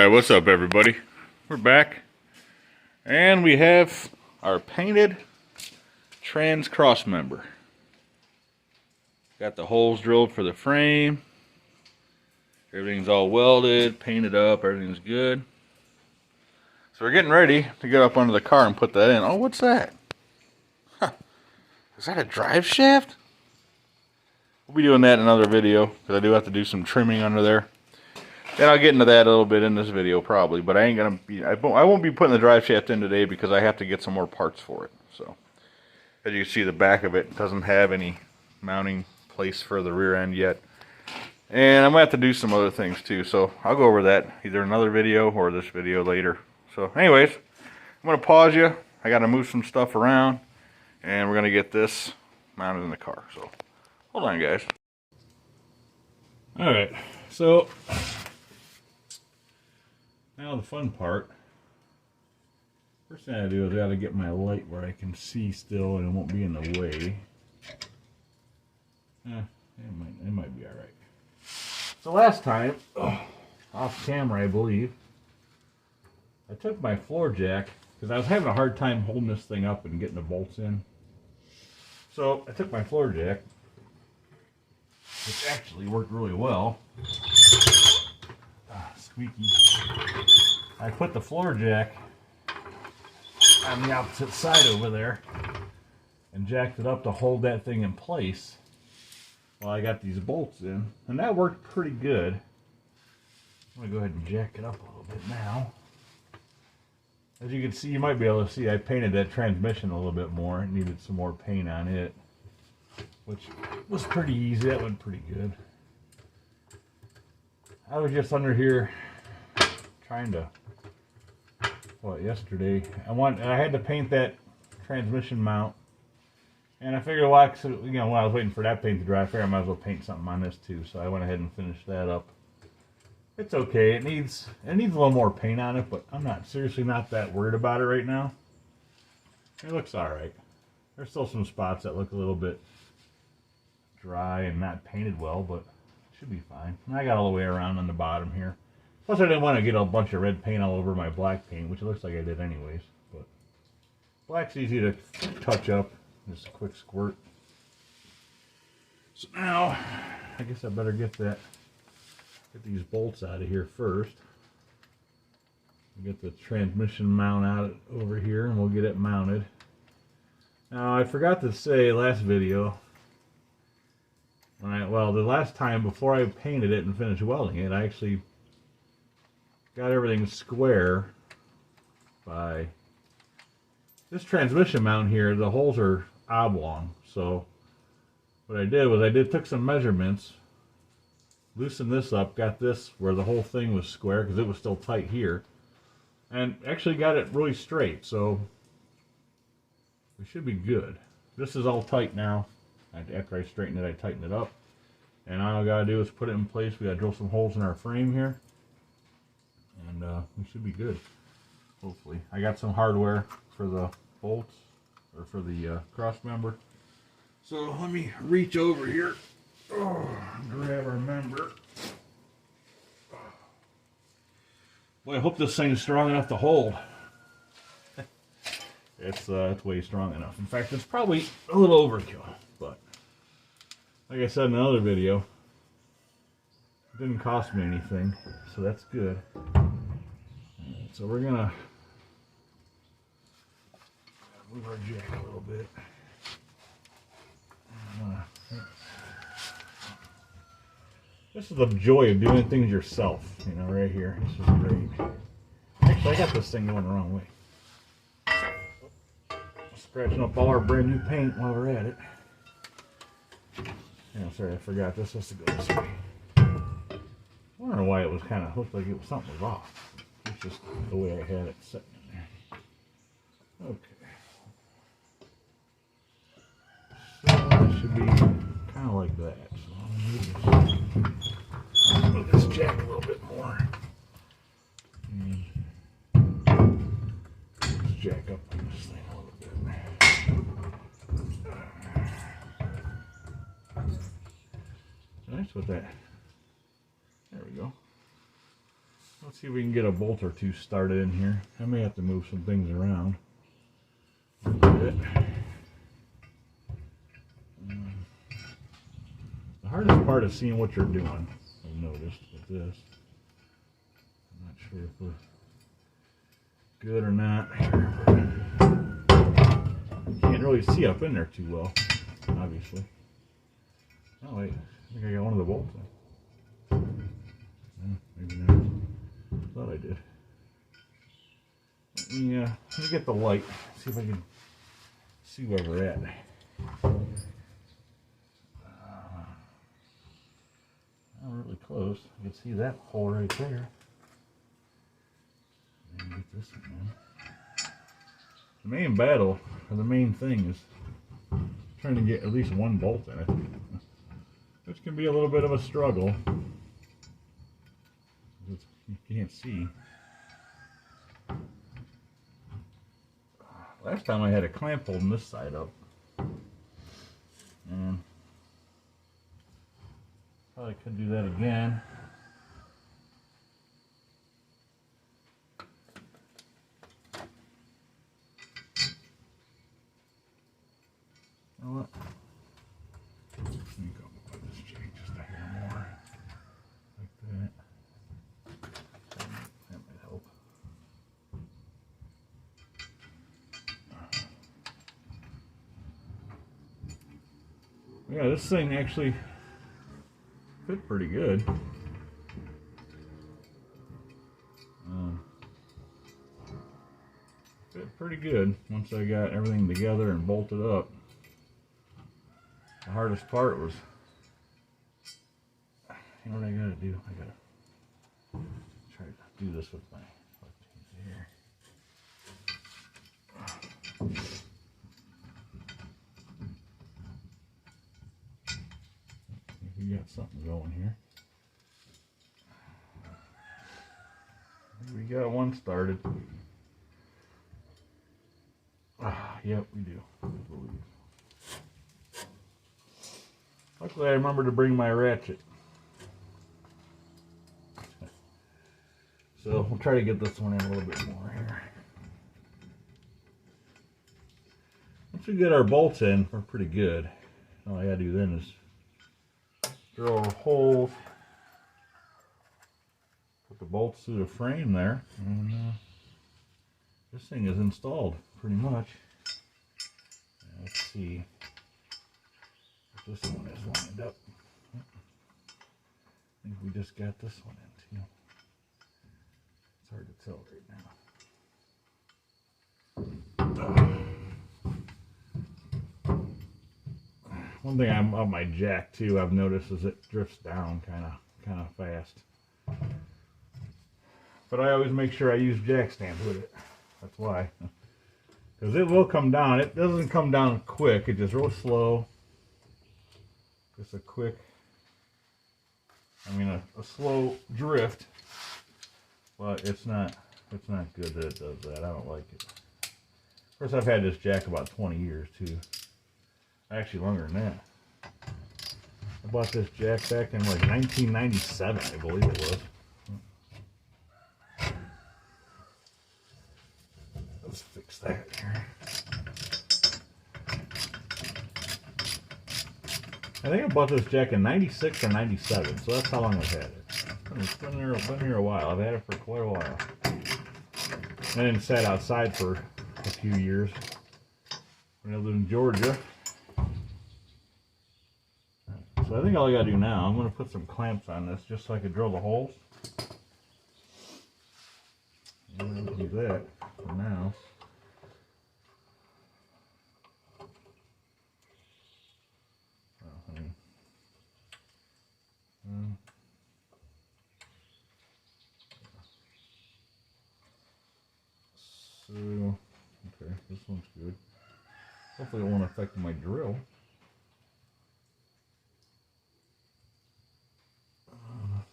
Alright, what's up everybody? We're back. And we have our painted trans cross member. Got the holes drilled for the frame. Everything's all welded, painted up, everything's good. So we're getting ready to get up under the car and put that in. Oh, what's that? Huh. Is that a drive shaft? We'll be doing that in another video, because I do have to do some trimming under there. And I'll get into that a little bit in this video probably, but I won't be putting the drive shaft in today because I have to get some more parts for it. So, as you can see, the back of it doesn't have any mounting place for the rear end yet. And I'm going to have to do some other things too, so I'll go over that either another video or this video later. So anyways, I'm going to pause you. I got to move some stuff around, and we're going to get this mounted in the car. So, hold on guys. Alright, so now the fun part. First thing I do is I gotta get my light where I can see still and it won't be in the way. It might be alright. So last time, off camera I believe, I took my floor jack, because I was having a hard time holding this thing up and getting the bolts in. So I took my floor jack, which actually worked really well. Squeaky. I put the floor jack on the opposite side over there and jacked it up to hold that thing in place while I got these bolts in, and that worked pretty good. I'm going to go ahead and jack it up a little bit now. As you can see, you might be able to see, I painted that transmission a little bit more. It needed some more paint on it, which was pretty easy. That went pretty good. I was just under here trying to, yesterday I had to paint that transmission mount, and I figured, well, when I was waiting for that paint to dry, I figured I might as well paint something on this too. So I went ahead and finished that up. It's okay. It needs a little more paint on it, but I'm seriously not that worried about it right now. It looks all right. There's still some spots that look a little bit dry and not painted well, but should be fine. And I got all the way around on the bottom here. Plus I didn't want to get a bunch of red paint all over my black paint, which it looks like I did anyways. But black's easy to touch up. Just a quick squirt. So now, I guess I better get these bolts out of here first. Get the transmission mount out over here and we'll get it mounted. Now I forgot to say last video, the last time before I painted it and finished welding it, I actually got everything square by this transmission mount here. The holes are oblong, so what I did was took some measurements, loosened this up, got this where the whole thing was square because it was still tight here, and actually got it really straight, so we should be good. This is all tight now. After I straightened it, I tightened it up. And all I gotta do is put it in place. We gotta drill some holes in our frame here. And we should be good, hopefully. I got some hardware for the bolts, or for the cross member. So let me reach over here. Grab our member. Boy, I hope this thing is strong enough to hold. It's way strong enough. In fact, it's probably a little overkill, but like I said in another video, it didn't cost me anything, so that's good. Right, so we're gonna move our jack a little bit. This is the joy of doing things yourself, right here. This is great. Actually, I got this thing going the wrong way. Scratching up all our brand new paint while we're at it. Yeah, sorry, I forgot this has to go this way. I don't know why it was looked like something was off. It's just the way I had it sitting in there. Okay. So it should be kind of like that. So I'll move this jack a little bit more. And let's jack up on this thing a little bit. Nice with that. There we go. Let's see if we can get a bolt or two started in here. I may have to move some things around a bit. The hardest part is seeing what you're doing, I've noticed with this. I'm not sure if we're good or not. You can't really see up in there too well, obviously. Oh wait, I think I got one of the bolts in. Maybe not. Thought I did. Let me get the light, see if I can see where we're at. Not really close. You can see that hole right there. Maybe get this one in. The main battle, or the main thing, is trying to get at least one bolt in it, which can be a little bit of a struggle. You can't see. Last time I had a clamp holding this side up, and probably could do that again. You know what? Let me go with this jig just a hair more, like that. That might help. Yeah, this thing actually fit pretty good. Fit pretty good once I got everything together and bolted up. The hardest part was, you know what I gotta do? I gotta try to do this with my left hand here. We got something going here. We got one started. Yep, we do. I believe. Luckily, I remember to bring my ratchet. So we'll try to get this one in a little bit more here. Once we get our bolts in, we're pretty good. All I gotta do then is drill a hole, put the bolts through the frame there, and this thing is installed pretty much. Let's see if this one is lined up. I think we just got this one in too. It's hard to tell right now. One thing on my jack too, I've noticed, is it drifts down kind of fast. But I always make sure I use jack stands with it. That's why. Because it will come down. It doesn't come down quick. It's just real slow. Just a quick, a slow drift. But it's not good that it does that. I don't like it. Of course, I've had this jack about 20 years too. Actually longer than that. I bought this jack back in like 1997, I believe it was. Let's fix that here. I think I bought this jack in 96 or 97, so that's how long I've had it. It's been here a while. I've had it for quite a while. And then sat outside for a few years when I lived in Georgia. So I think all I gotta do now, I'm gonna put some clamps on this just so I can drill the holes. I'm gonna do that for now. So, okay, this one's good. Hopefully it won't affect my drill.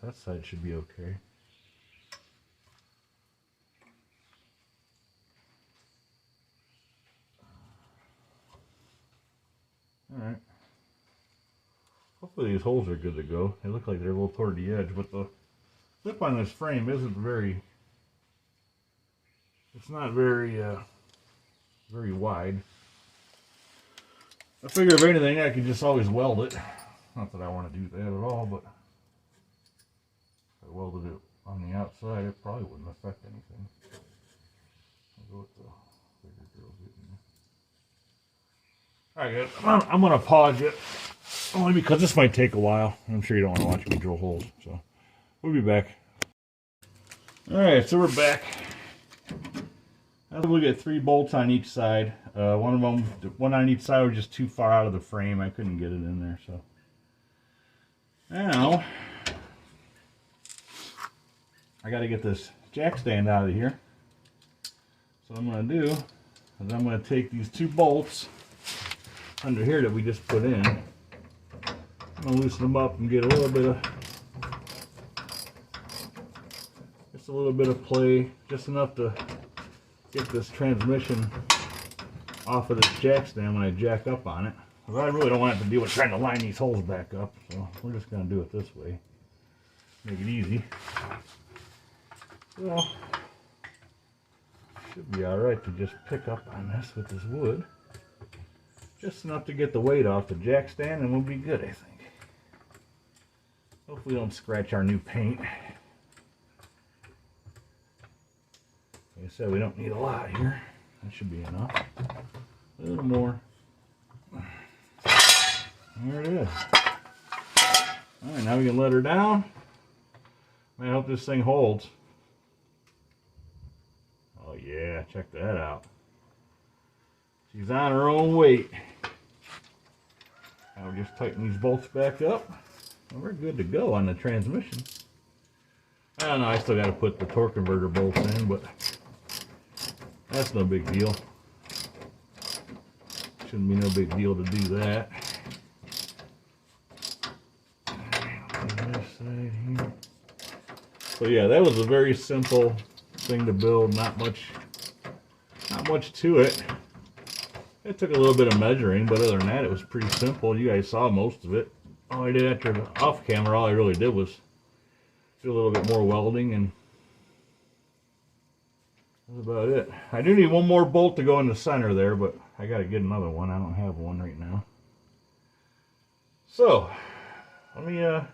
That side should be okay. Alright. Hopefully these holes are good to go. They look like they're a little toward the edge, but the lip on this frame isn't very, it's not very, very wide. I figure if anything, I could just always weld it. Not that I want to do that at all, but if I welded it on the outside, it probably wouldn't affect anything. I'll go with the bigger drills getting there. Alright guys, I'm going to pause it. Only because this might take a while. I'm sure you don't want to watch me drill holes, so we'll be back. Alright, so we're back. We get 3 bolts on each side. One of them, one on each side was just too far out of the frame. I couldn't get it in there, so. Now, I got to get this jack stand out of here. So what I'm going to do is I'm going to take these 2 bolts under here that we just put in. I'm going to loosen them up and get a little bit of play, just enough to get this transmission off of this jack stand when I jack up on it. Because I really don't want it to deal with trying to line these holes back up, so we're just going to do it this way. Make it easy. So, should be alright to just pick up on this with this wood. Just enough to get the weight off the jack stand and we'll be good, I think. Hopefully we don't scratch our new paint. Like I said, we don't need a lot here. That should be enough. A little more. There it is. Alright, now we can let her down. I hope this thing holds. Oh yeah, check that out. She's on her own weight. Now we'll just tighten these bolts back up. And we're good to go on the transmission. I don't know, I still got to put the torque converter bolts in, but that's no big deal. Shouldn't be no big deal to do that. So yeah, that was a very simple thing to build. Not much to it. It took a little bit of measuring, but other than that, it was pretty simple. You guys saw most of it. All I did after off camera, all I really did was do a little bit more welding, and that's about it. I do need one more bolt to go in the center there, but I got to get another one. I don't have one right now. So I'm going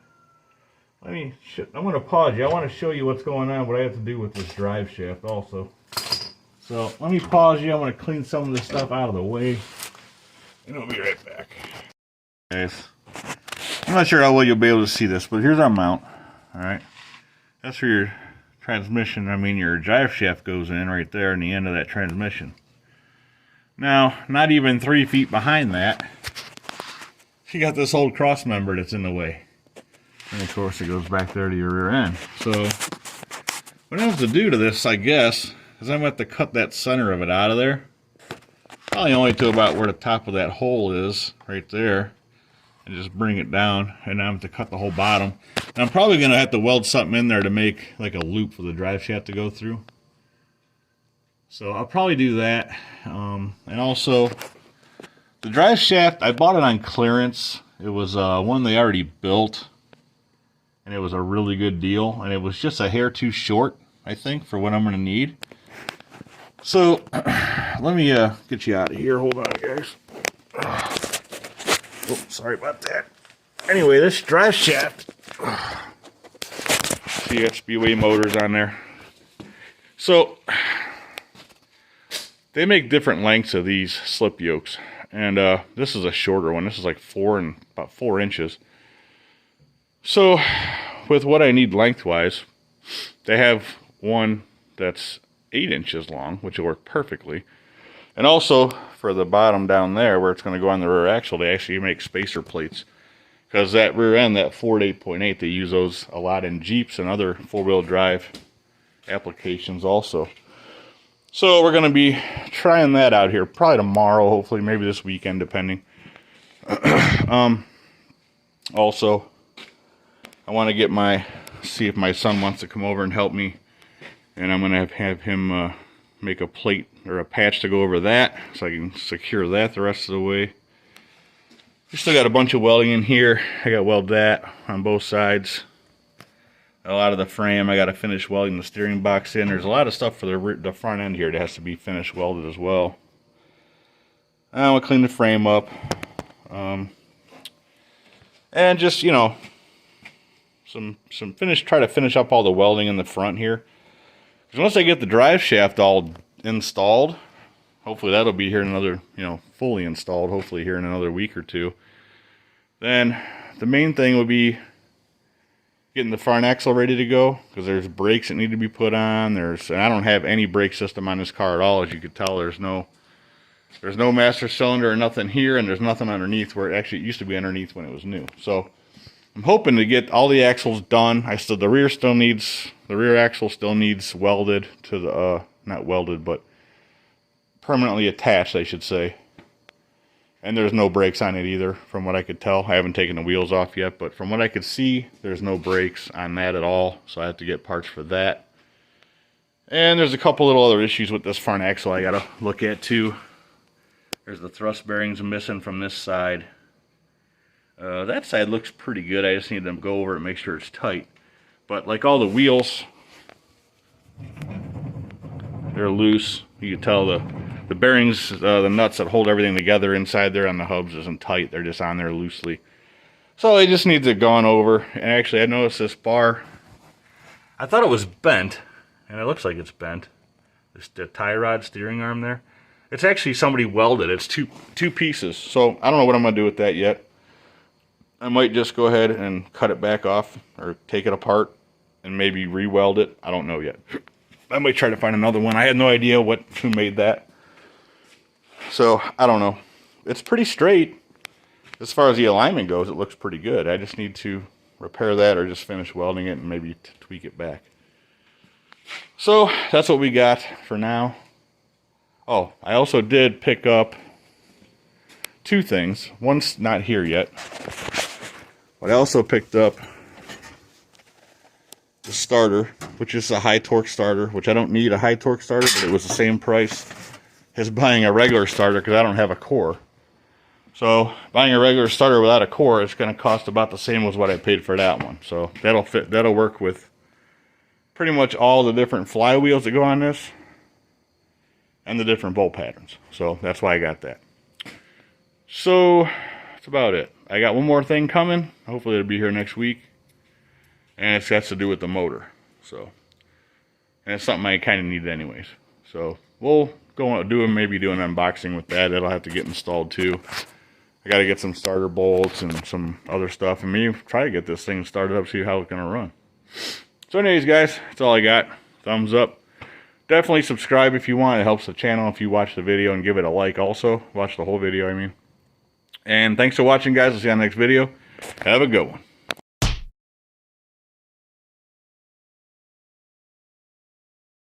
to pause you. I want to show you what's going on, what I have to do with this drive shaft also. So let me pause you. I want to clean some of this stuff out of the way, and I'll be right back. Guys, I'm not sure how well you'll be able to see this, but here's our mount. All right, that's where your transmission, your drive shaft goes in right there in the end of that transmission. Now, not even 3 feet behind that, you got this old cross member that's in the way. And of course it goes back there to your rear end. So what I have to do to this, I guess, is I'm going to have to cut that center of it out of there. Probably only to about where the top of that hole is, right there. And just bring it down, and I have to cut the whole bottom. And I'm probably going to have to weld something in there to make like a loop for the drive shaft to go through. So I'll probably do that. And also, the drive shaft, I bought it on clearance. It was one they already built. And it was a really good deal. And it was just a hair too short, I think, for what I'm going to need. So, let me get you out of here. Hold on, guys. Oh, sorry about that. Anyway, this drive shaft. See, got Speedway motors on there. So, they make different lengths of these slip yokes. And this is a shorter one. This is like about 4 inches. So, with what I need lengthwise, they have one that's 8 inches long, which will work perfectly. And also, for the bottom down there, where it's going to go on the rear axle, they actually make spacer plates. Because that rear end, that Ford 8.8, they use those a lot in Jeeps and other four-wheel drive applications also. So we're going to be trying that out here, probably tomorrow, hopefully, maybe this weekend, depending. Also, I want to see if my son wants to come over and help me. And I'm going to have him make a plate or a patch to go over that, so I can secure that the rest of the way. We still got a bunch of welding in here. I got to weld that on both sides. a lot of the frame. I got to finish welding the steering box in. There's a lot of stuff for the front end here that has to be finished welded as well. I will clean the frame up. And just, you know, try to finish up all the welding in the front here. Because once I get the drive shaft all installed, hopefully that'll be here in another, you know, fully installed, hopefully here in another week or two. Then the main thing would be getting the front axle ready to go, because there's brakes that need to be put on. And I don't have any brake system on this car at all. As you could tell, there's no master cylinder or nothing here, and there's nothing underneath where it used to be underneath when it was new. So I'm hoping to get all the axles done. The rear axle still needs welded to the not welded, but permanently attached, I should say. And there's no brakes on it either, from what I could tell. I haven't taken the wheels off yet, but from what I could see, there's no brakes on that at all. So I have to get parts for that. And there's a couple little other issues with this front axle I gotta look at too. There's the thrust bearings missing from this side. That side looks pretty good. I just need to go over it and make sure it's tight. But like all the wheels, they're loose. You can tell the bearings, the nuts that hold everything together inside there on the hubs isn't tight. They're just on there loosely. So it just needs it gone over. And actually I noticed this bar, I thought it was bent, and it looks like it's bent. The tie rod steering arm there. It's actually somebody welded. It's two pieces. So I don't know what I'm going to do with that yet. I might just go ahead and cut it back off or take it apart and maybe re-weld it. I don't know yet. I might try to find another one. I had no idea who made that. So I don't know. It's pretty straight. As far as the alignment goes, it looks pretty good. I just need to repair that or just finish welding it and maybe tweak it back. So that's what we got for now. Oh, I also did pick up two things. One's not here yet. But I also picked up the starter, which is a high torque starter, which I don't need a high torque starter, but it was the same price as buying a regular starter because I don't have a core. So buying a regular starter without a core is going to cost about the same as what I paid for that one. So that'll work with pretty much all the different flywheels that go on this and the different bolt patterns. So that's why I got that. So that's about it. I got one more thing coming. Hopefully it'll be here next week. And it's got to do with the motor. So, and it's something I kind of need anyways. So we'll maybe do an unboxing with that. It'll have to get installed too. I got to get some starter bolts and some other stuff, and maybe try to get this thing started up, see how it's going to run. So anyways, guys, that's all I got. Thumbs up. Definitely subscribe if you want. It helps the channel if you watch the video, and give it a like also. Watch the whole video, I mean. And thanks for watching, guys. I'll see you on the next video. Have a good one.